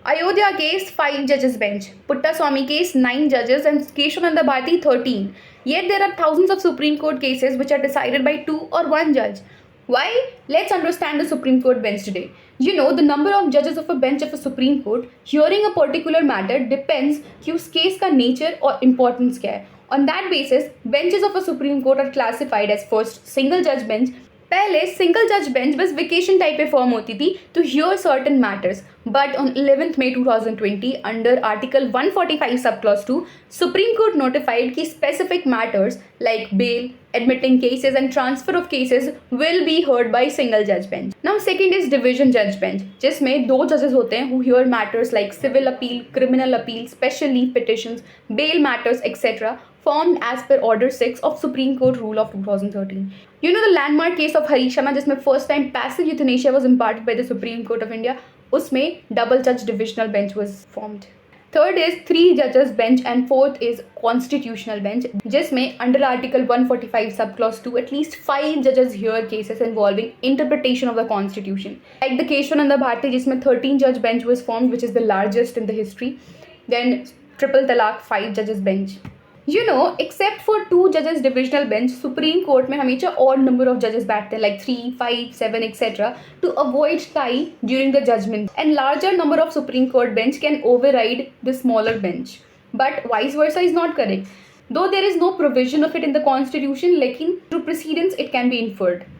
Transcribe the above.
Ayodhya case, 5 judges bench. Puttaswamy case, 9 judges, and Keshavananda Bharati, 13. Yet there are thousands of Supreme Court cases which are decided by 2 or 1 judge. Why? Let's understand the Supreme Court bench today. You know, the number of judges of a bench of a Supreme Court hearing a particular matter depends कि उस case का nature और importance क्या है. On that basis, benches of a Supreme Court are classified as first single judge bench. पहले single जज bench बस vacation type पे फॉर्म होती थी to hear certain matters, but on 11th May 2020 under article 145 sub clause 2 Supreme Court notified कि specific matters like bail, admitting cases and transfer of cases will be heard by single judge bench. Now second is division judge bench, जिसमें 2 जजेस होते हैं who hear matters like civil appeal, criminal appeal, special leave petitions, bail matters, etc. formed as per Order 6 of Supreme Court Rule of 2013. You know the landmark case of Harish Sharma जिसमें first time passive euthanasia was imparted by the Supreme Court of India, उसमें double judge divisional bench was formed. Third is 3 judges bench and fourth is constitutional bench, जिसमें under article 145 sub clause 2 at least 5 judges hear cases involving interpretation of the constitution, like the Keshavananda Bharati जिसमें 13 judge bench was formed, which is the largest in the history. Then triple talaq 5 judges bench. You know, except for 2 judges divisional bench, Supreme Court में हमेशा odd number of judges बैठते हैं like 3, 5, 7 etc. to avoid tie during the judgment, and larger number of Supreme Court bench can override the smaller bench, but vice versa is not correct, though there is no provision of it in the constitution, लेकिन through precedence it can be inferred.